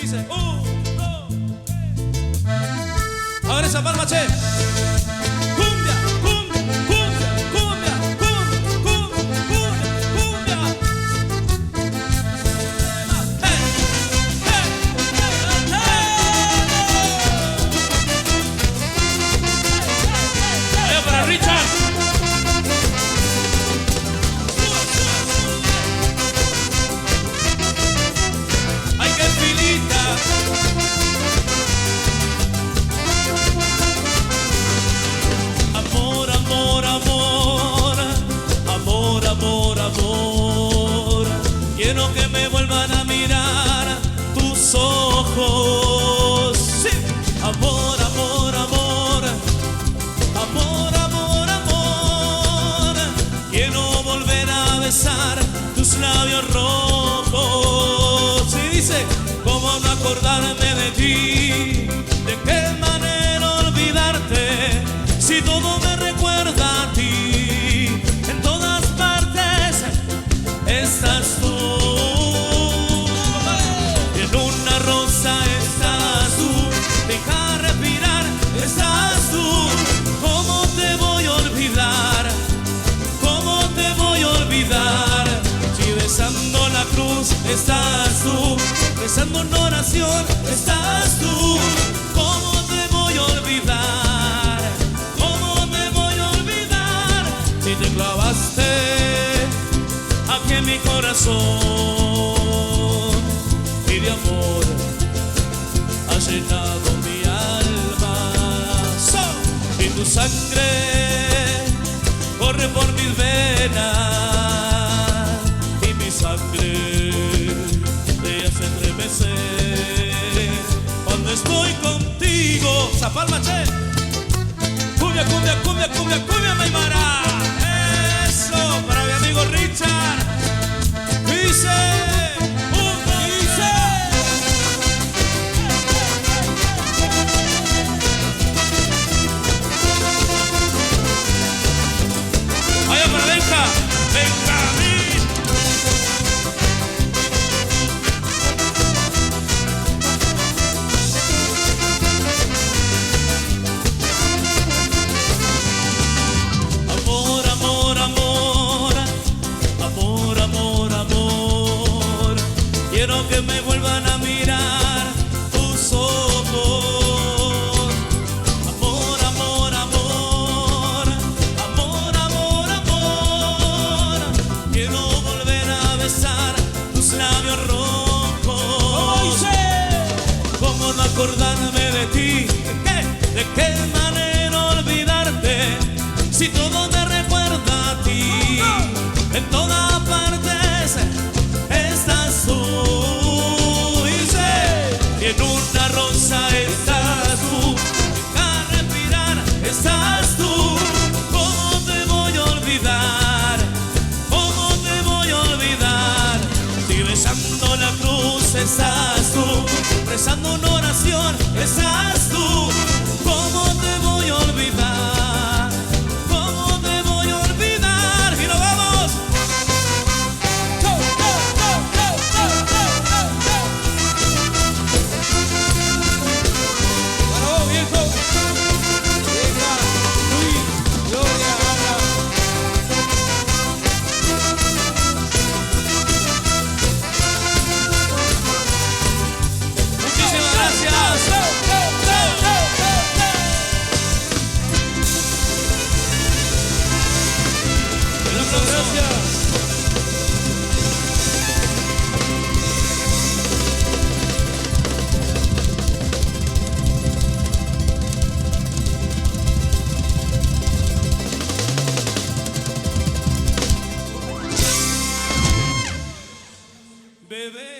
Dice, 1, 2, 3. A ver esa palma, che. Cumbia, cumbia, cumbia, cumbia, cumbia, cumbia, cumbia. Vaya para Richard. Amor, amor, amor, amor, amor, amor. Quiero que me vuelvan a mirar tus ojos. Sí. Amor, amor, amor, amor, amor, amor. Quiero volver a besar tus labios rojos. Y dice, ¿cómo no acordarme de ti? ¿De qué manera olvidarte? Si todo me recuerda a ti, en todas partes estás tú. En una rosa estás tú, deja respirar, estás tú. ¿Cómo te voy a olvidar? ¿Cómo te voy a olvidar? Si besando la cruz estás tú, besando una oración estás tú. ¿Cómo te voy a olvidar? ¿Cómo te voy a olvidar? Si te clavaste aquí en mi corazón y de amor has llenado mi alma. Y tu sangre corre por mis venas y mi sangre te hace estremecer cuando estoy contigo. Zapalma, che. Cumbia, cumbia, cumbia, cumbia, cumbia, Maimara. Eso, para mi amigo Richard. Dice, dice. Vaya para Benja, Benjamín. Amor, amor, amor, amor, amor, amor. Quiero que me vuelvan a mirar tus ojos. Amor, amor, amor, amor, amor, amor. Quiero volver a besar tus labios rojos. ¿Cómo no acordarme de ti? ¿De qué manera olvidarte? Si todo me recuerda a ti, en todas partes estás tú. Y en una rosa estás tú, deja respirar, estás tú. ¿Cómo te voy a olvidar? ¿Cómo te voy a olvidar? Si besando la cruz estás tú, rezando una oración estás tú. ¿Cómo te voy a olvidar? ¿Cómo te voy a olvidar? Y nos vamos. Go, go, go, go, go, go, go, go. Bravo, viejo. Vieja, Luis, Gloria, Ana. Muchísimas gracias. Go, go, go, go, go, go. Muchas gracias. Bebé.